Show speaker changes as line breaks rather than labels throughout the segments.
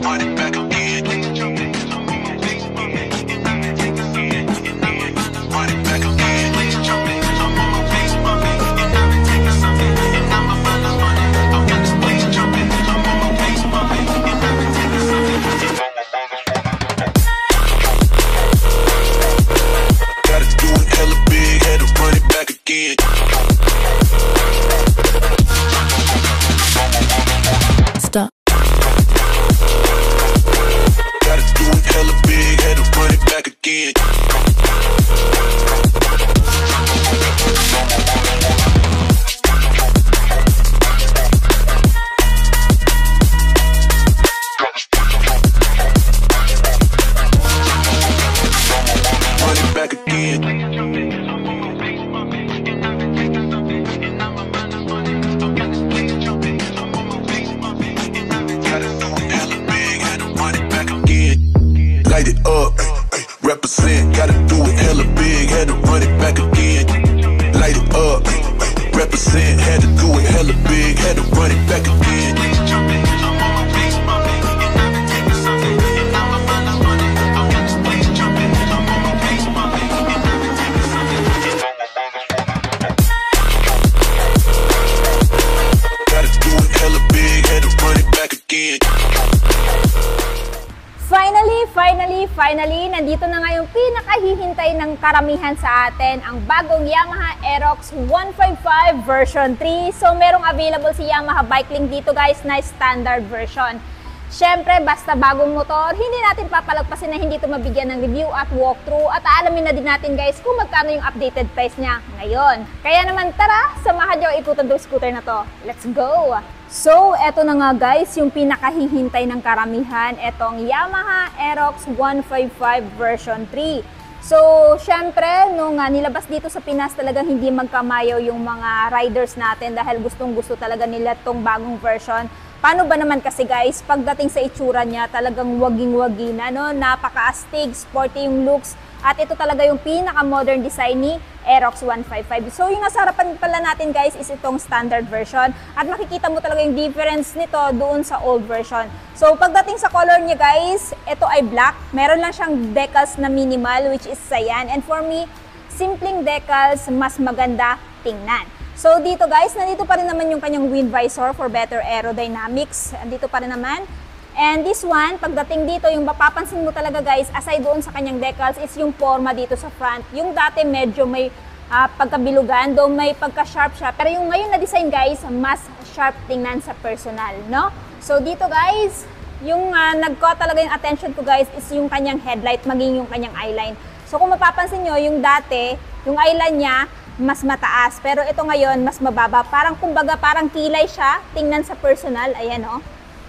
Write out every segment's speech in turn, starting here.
run it back again. Run it back again. I'm on my face bumping, and I've been taking something, and I'm about to run it. I've got the waves jumping. I'm on my face bumping, and I've been taking something. Gotta do it hella big, had to run it back again.
Stop.
Gotta do it hella big, had to run it back again. Run it back again. Light it up, represent, gotta do it hella big, had to run it back again. Light it up, represent, had to do it hella big, had to run it back again. Gotta do it hella big, had to run it back again.
Finally, nandito na nga yung pinakahihintay ng karamihan sa atin, ang bagong Yamaha Aerox 155 version 3. So, merong available si Yamaha Bike Link dito guys na standard version. Siyempre, basta bagong motor, hindi natin papalagpasin na hindi ito mabigyan ng review at walkthrough at aalamin na din natin guys kung magkano yung updated price niya ngayon. Kaya naman tara, samahan niyo ikutan itong scooter na to. Let's go! So, eto na nga guys, yung pinakahihintay ng karamihan, etong Yamaha Aerox 155 version 3. So, syempre, nung nilabas dito sa Pinas, talagang hindi magkamayaw yung mga riders natin dahil gustong-gusto talaga nila tong bagong version. Paano ba naman kasi guys, pagdating sa itsura niya, talagang waging-wagi na, no? Napaka-astig, sporty yung looks, at ito talaga yung pinaka-modern design ni Aerox 155. So yung nasa harapan pala natin guys is itong standard version, at makikita mo talaga yung difference nito doon sa old version. So pagdating sa color niya guys, ito ay black. Meron lang siyang decals na minimal which is cyan, and for me, simpleng decals mas maganda tingnan. So dito guys, nandito pa rin naman yung kanyang wind visor for better aerodynamics. Andito pa rin naman. And this one, pagdating dito, yung mapapansin mo talaga guys, aside doon sa kanyang decals, is yung forma dito sa front. Yung dati medyo may pagkabilugan, though may pagka-sharp siya. Pero yung ngayon na design guys, mas sharp tingnan sa personal, no? So dito guys, yung nag-caught talaga yung attention ko guys is yung kanyang headlight, maging yung kanyang eyeline. So kung mapapansin nyo, yung dati, yung eyeline niya, mas mataas. Pero ito ngayon, mas mababa. Parang kumbaga, parang kilay siya. Tingnan sa personal. Ayan o.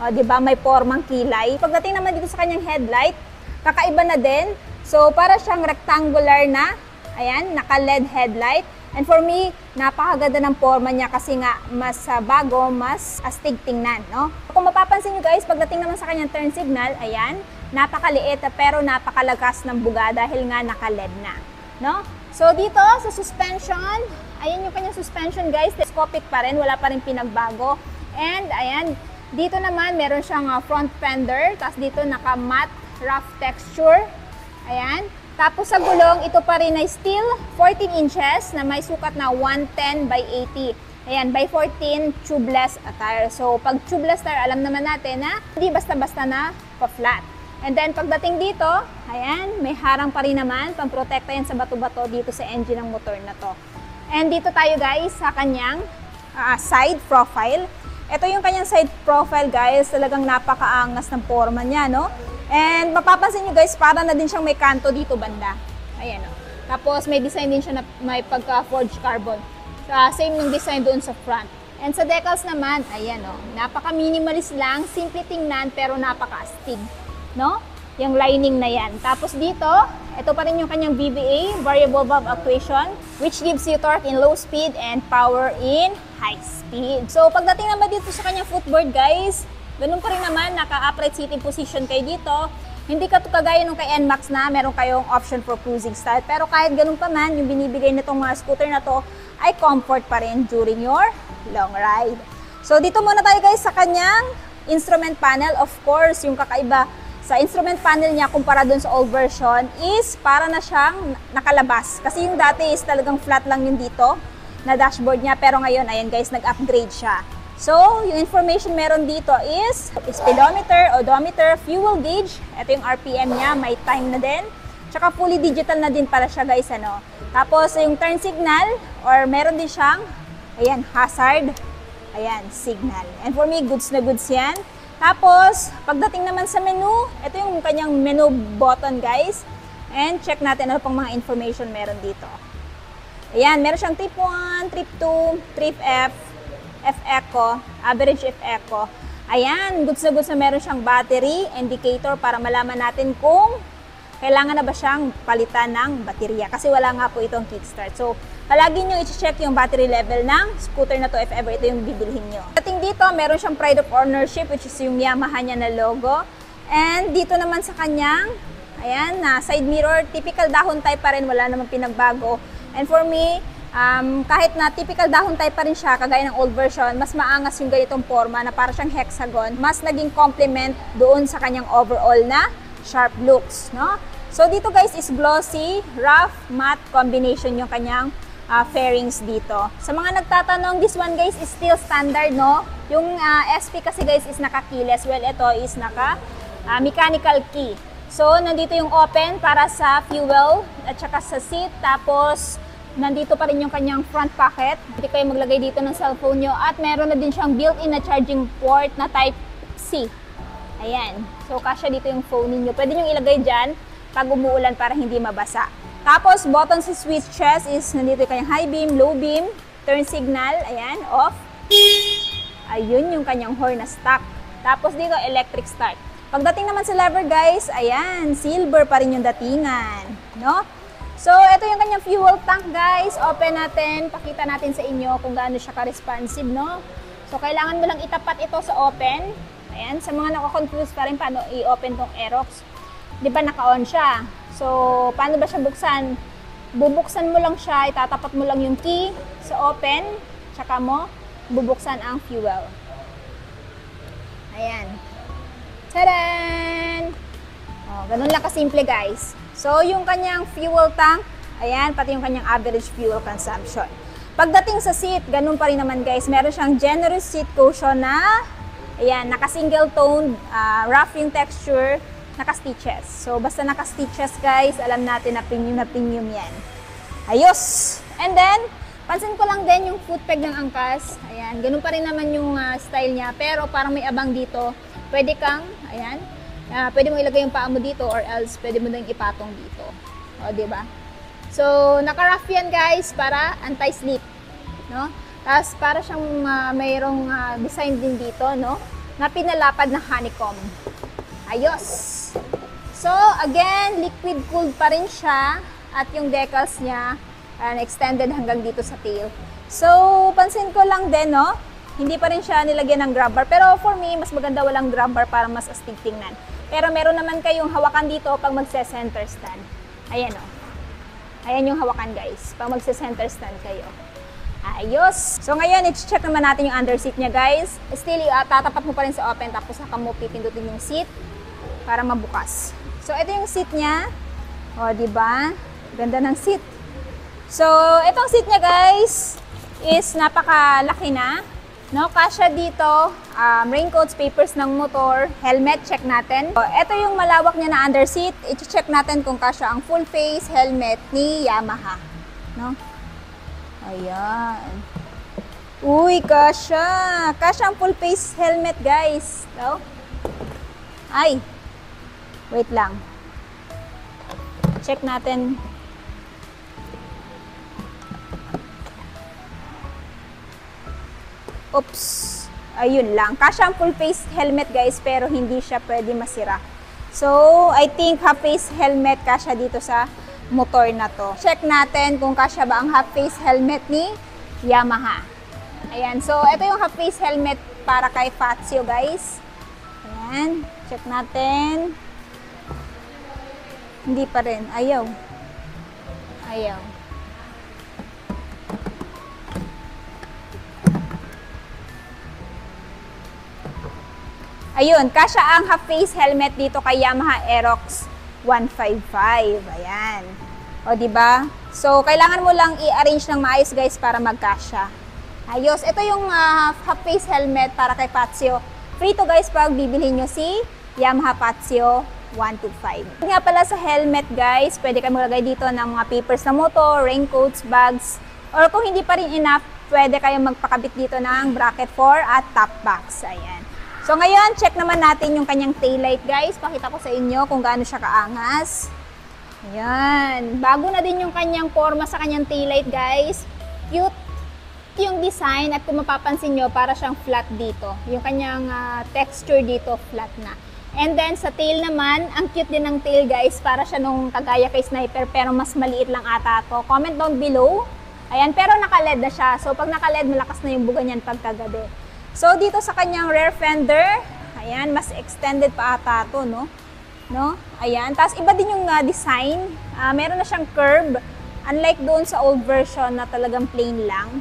O diba? May formang kilay. Pagdating naman dito sa kanyang headlight, kakaiba na din. So, para siyang rectangular na. Ayan, naka-LED headlight. And for me, napakaganda ng forma niya kasi nga mas bago, mas astig tingnan. No? Kung mapapansin nyo guys, pagdating naman sa kanyang turn signal, ayan, napakaliit pero napakalakas ng buga dahil nga naka-LED na. No? So dito sa suspension, ayan yung kanyang suspension guys, telescopic pa rin, wala pa rin pinagbago. And ayan, dito naman meron siyang front fender, tapos dito naka-matte rough texture. Ayan. Tapos sa gulong, ito pa rin ay steel 14 inches na may sukat na 110 by 80. Ayan, by 14 tubeless tire. So pag tubeless tire, alam naman natin na hindi basta-basta na pa-flat. And then pagdating dito, ayan, may harang pa rin naman, pang-protekta yan sa bato-bato dito sa engine ng motor na to. And dito tayo guys sa kanyang side profile. Ito yung kanyang side profile guys, talagang napakaangas ng forma niya, no? And mapapansin nyo guys, para na din siyang may kanto dito banda. Ayan o. Tapos may design din siya na may pagka-forged carbon. Same ng design doon sa front. And sa decals naman, ayan o, napaka-minimalist lang, simple tingnan pero napaka-astig. No? Yung lining na yan. Tapos dito, ito pa rin yung kanyang VVA, Variable Valve Actuation, which gives you torque in low speed and power in high speed. So, pagdating naman dito sa kanyang footboard, guys, ganun pa rin naman, naka-upright sitting position kayo dito. Hindi ka kagaya nung kay NMAX na meron kayong option for cruising style. Pero kahit ganun pa man, yung binibigay nitong mga scooter na to ay comfort pa rin during your long ride. So, dito muna tayo guys sa kanyang instrument panel, of course, yung kakaiba sa instrument panel niya kumpara dun sa old version is para na siyang nakalabas. Kasi yung dati is talagang flat lang yung dito na dashboard niya. Pero ngayon, ayan guys, nag-upgrade siya. So, yung information meron dito is speedometer, odometer, fuel gauge. Ito yung RPM niya, may time na din. Tsaka fully digital na din para siya guys, ano. Tapos, yung turn signal, or meron din siyang, ayan, hazard. Ayan, signal. And for me, goods na goods yan. Tapos, pagdating naman sa menu, ito yung kanyang menu button, guys. And check natin ano pang mga information meron dito. Ayan, meron siyang trip 1, trip 2, trip F, F-Eco, average F-Eco. Ayan, goods na meron siyang battery, indicator para malaman natin kung kailangan na ba siyang palitan ng baterya. Kasi wala nga po itong kickstart. So, palagi nyo i-check yung battery level ng scooter na to if ever ito yung bibilhin nyo. Dating dito, meron siyang pride of ownership which is yung Yamaha niya na logo. And dito naman sa kanyang, ayan, na side mirror, typical dahon type pa rin, wala namang pinagbago. And for me, kahit na typical dahon type pa rin siya, kagaya ng old version, mas maangas yung ganitong forma na para siyang hexagon. Mas naging complement doon sa kanyang overall na sharp looks, no? So dito guys is glossy, rough, matte combination yung kanyang fairings dito. Sa mga nagtatanong, this one guys is still standard, no? Yung SP kasi guys is naka-keyless, well ito is naka-mechanical key. So nandito yung open para sa fuel at saka sa seat, tapos nandito pa rin yung kanyang front pocket. Hindi kayo maglagay dito ng cellphone nyo at meron na din siyang built-in na charging port na type C. Ayan. So kasya dito yung phone niyo. Pwede nyo ilagay dyan pag umuulan para hindi mabasa. Tapos, button sa switches is nandito yung kanyang high beam, low beam, turn signal, ayan, off. Ayun yung kanyang horn na stock. Tapos dito, electric start. Pagdating naman sa lever guys, ayan, silver pa rin yung datingan, no? So, ito yung kanyang fuel tank guys. Open natin, pakita natin sa inyo kung gaano siya ka-responsive, no? So, kailangan mo lang itapat ito sa open. Ayan, sa mga nako-confuse pa rin paano i-open tong Aerox. Di ba naka-on siya? So, paano ba siya buksan? Bubuksan mo lang siya, itatapat mo lang yung key sa open, tsaka mo bubuksan ang fuel. Ayan. Tadaan! Oh, ganun lang kasimple guys. So, yung kanyang fuel tank, ayan, pati yung kanyang average fuel consumption. Pagdating sa seat, ganun pa rin naman guys. Meron siyang generous seat cushion na, ayan, naka-single tone, rough yung texture, naka-stitches. So, basta naka-stitches guys, alam natin na premium yan. Ayos! And then, pansin ko lang din yung foot peg ng angkas. Ayan, ganun pa rin naman yung style niya. Pero parang may abang dito. Pwede kang, ayan, pwede mo ilagay yung paa mo dito or else pwede mo nang ipatong dito. O, diba? So, naka-rough yan guys para anti-slip. No? Tapos, para siyang mayroong design din dito, no? Na pinalapad na honeycomb. Ayos! So, again, liquid cooled pa rin siya at yung decals niya extended hanggang dito sa tail. So, pansin ko lang din, no? Hindi pa rin siya nilagyan ng grab bar. Pero for me, mas maganda walang grab bar para mas astig tingnan. Pero meron naman kayong hawakan dito pag magse-center stand. Ayan, o. Ayan yung hawakan, guys. Pag magse-center stand kayo. Ayos! So, ngayon, i-check naman natin yung underseat niya, guys. Still, tatapat mo pa rin sa open tapos saka mo pipindutin yung seat para mabukas. So, ito yung seat niya. O, diba? Ganda ng seat. So, itong seat niya, guys, is napakalaki na. No, kasya dito, raincoats, papers ng motor, helmet, check natin. So, ito yung malawak niya na underseat. I-check natin kung kasya ang full face helmet ni Yamaha. No? Ayan. Uy, kasya. Kasya ang full face helmet, guys. No? Ay. Wait lang. Check natin. Oops. Ayun lang. Kasya ang full face helmet guys, pero hindi siya pwede masira. So, I think half face helmet kasya dito sa motor na to. Check natin kung kasya ba ang half face helmet ni Yamaha. Ayan. So, ito yung half face helmet para kay Fazio guys. Ayan. Check natin. Hindi pa rin. Ayaw. Ayaw. Ayun, kasya ang half-face helmet dito kay Yamaha Aerox 155. Ayan. O, diba? So, kailangan mo lang i-arrange ng maayos, guys, para magkasya. Ayos. Ito yung half-face helmet para kay Patio. Free to, guys, pag bibili nyo si Yamaha Patio 125. Nga pala sa helmet, guys, pwede kayo maglagay dito ng mga papers na motor, raincoats, bags, or kung hindi pa rin enough, pwede kayong magpakabit dito ng bracket for at top box. Ayan. So ngayon, check naman natin yung kanyang taillight, guys. Pakita ko sa inyo kung gaano siya kaangas. Ayan. Bago na din yung kanyang forma sa kanyang taillight, guys. Cute yung design at kung mapapansin nyo, para siyang flat dito. Yung kanyang texture dito, flat na. And then sa tail naman, ang cute din ng tail, guys. Para siya nung kagaya kay Sniper pero mas maliit lang ata to. Comment down below. Ayan, pero naka-LED na siya. So pag naka-LED, malakas na yung buga niyan pagkagabi. So dito sa kanyang rear fender, ayan, mas extended pa ata to, no? Ayan, tapos iba din yung design. Meron na siyang curve. Unlike doon sa old version na talagang plain lang.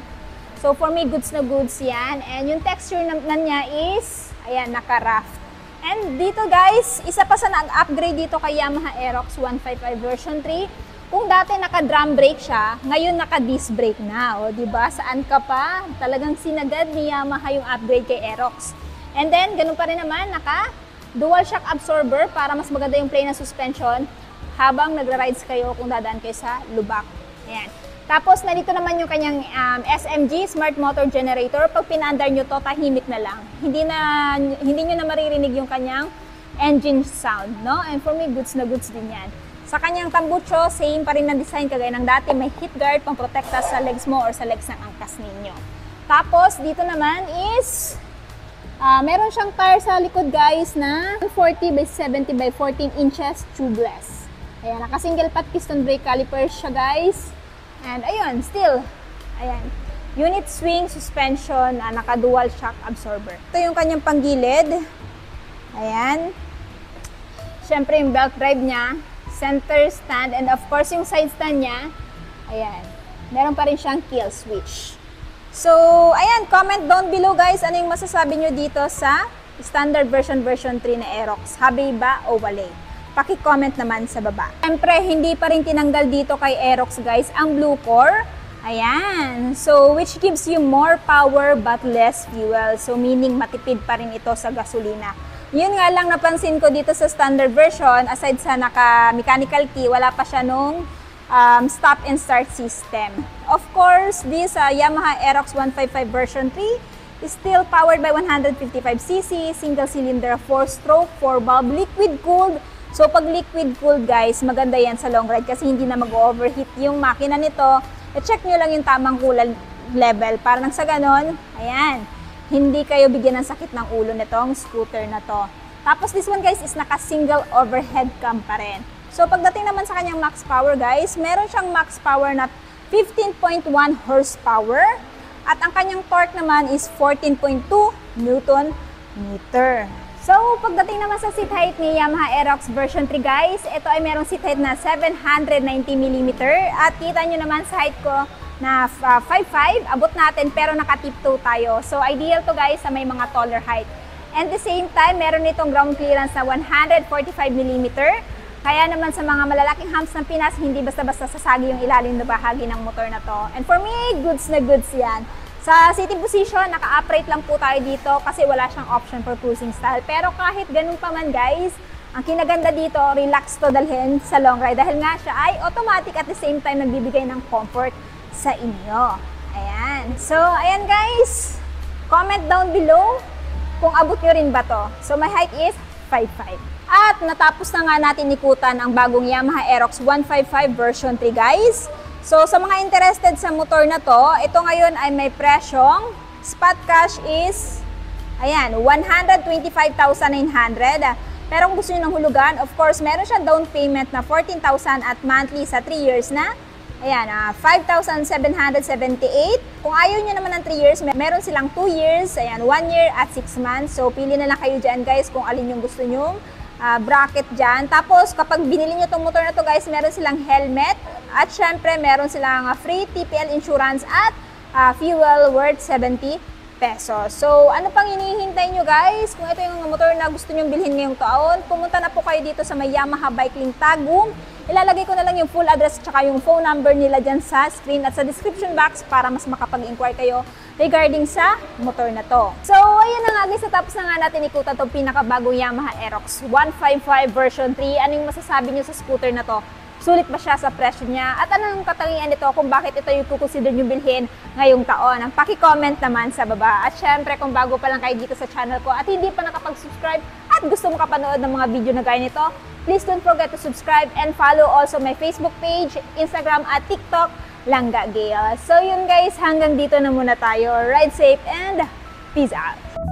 So for me, goods na goods yan. And yung texture naman niya is, ayan, naka-raft. And dito, guys, isa pa sa nag-upgrade dito kay Yamaha Aerox 155 version 3. Kung dati naka-drum brake siya, ngayon naka-disc brake na. O, diba? Saan ka pa? Talagang sinagad ni Yamaha yung upgrade kay Aerox. And then, ganun pa rin naman, naka-dual shock absorber para mas maganda yung play na suspension habang nagra-rides kayo kung dadaan kayo sa lubak. Ayan. Tapos, nandito naman yung kanyang SMG, Smart Motor Generator. Pag pinaandar nyo to, tahimik na lang. Hindi nyo na maririnig yung kanyang engine sound, no? And for me, goods na goods din yan. Sa kanyang tambucho, same pa rin ang design kagaya ng dati. May heat guard pang protekta sa legs mo or sa legs ng angkas ninyo. Tapos, dito naman is, meron siyang tire sa likod, guys, na 40 by 70 by 14 inches tubeless. Ayan, naka-single pat piston brake calipers siya, guys. And ayun, still, ayan, unit swing suspension, naka-dual shock absorber. Ito yung kanyang panggilid. Ayan. Siyempre yung belt drive niya, center stand, and of course yung side stand niya, ayan, meron pa rin siyang kill switch. So, ayan, comment down below, guys, ano yung masasabi nyo dito sa standard version 3 na Aerox. Habi ba o wale? Paki-comment naman sa baba. Siyempre, hindi pa rin tinanggal dito kay Aerox, guys, ang Blue Core. Ayan. So, which gives you more power but less fuel. So, meaning matipid pa rin ito sa gasolina. Yun nga lang napansin ko dito sa standard version, aside sa naka-mechanical key, wala pa siya nung stop and start system. Of course, this Yamaha Aerox 155 version 3 is still powered by 155cc, single cylinder, 4-stroke, 4-valve, liquid-cooled. So, pag liquid-cooled, guys, maganda yan sa long ride kasi hindi na mag-overheat yung makina nito. I-check nyo lang yung tamang coolant level para nang sa ganon, ayan, hindi kayo bigyan ng sakit ng ulo nitong scooter na to. Tapos, this one, guys, is naka-single overhead cam pa rin. So, pagdating naman sa kanyang max power, guys, meron siyang max power na 15.1 horsepower. At ang kanyang torque naman is 14.2 Newton meter. So, pagdating naman sa seat height ni Yamaha Aerox version 3, guys, ito ay merong seat height na 790mm. At kita nyo naman sa height ko na 5'5", abot natin pero naka-tiptoe tayo. So, ideal to, guys, sa may mga taller height. And the same time, meron itong ground clearance na 145mm. Kaya naman sa mga malalaking humps ng Pinas, hindi basta-basta sasagi yung ilalim na bahagi ng motor na to. And for me, goods na goods yan. Sa sitting position, naka-upright lang po tayo dito kasi wala siyang option for cruising style. Pero kahit ganun pa man, guys, ang kinaganda dito, relax to dalhin sa long ride dahil nga siya ay automatic at the same time nagbibigay ng comfort sa inyo. Ayan. So, ayan, guys. Comment down below kung abot nyo rin ba to. So, my height is 5'5". At natapos na nga natin ikutan ang bagong Yamaha Aerox 155 version 3, guys. So, sa mga interested sa motor na to, ito ngayon ay may presyong spot cash is, ayan, 125,900. Pero kung gusto nyo ng hulugan, of course, meron siya down payment na 14,000 at monthly sa 3 years na, ayan, 5,778. Kung ayaw nyo naman ng 3 years, meron silang 2 years, ayan, 1 year at 6 months. So, pili na lang kayo dyan, guys, kung alin yung gusto nyo. Bracket dyan. Tapos, kapag binili nyo itong motor na to, guys, meron silang helmet. At syempre, meron silang free TPL insurance at fuel worth 70 pesos. So, ano pang hinihintay nyo guys? Kung ito yung motor na gusto nyo bilhin ngayong taon, pumunta na po kayo dito sa may Yamaha Bike Link Tagum. Ilalagay ko na lang yung full address at yung phone number nila dyan sa screen at sa description box para mas makapag-inquire kayo regarding sa motor na to. So, ayun na nga guys, natapos na nga natin ikutan itong pinakabagong Yamaha Aerox 155 version 3. Ano yung masasabi nyo sa scooter na to? Sulit ba siya sa presyo niya? At anong katangian nito kung bakit ito yung kukonsider nyo bilhin ngayong taon? Ang paki-comment naman sa baba. At syempre, kung bago pa lang kayo dito sa channel ko at hindi pa nakapag-subscribe at gusto mo kapanood ng mga video na gaya nito, please don't forget to subscribe and follow also my Facebook page, Instagram at TikTok, Langga Gale. So yun guys, hanggang dito na muna tayo. Ride safe and peace out!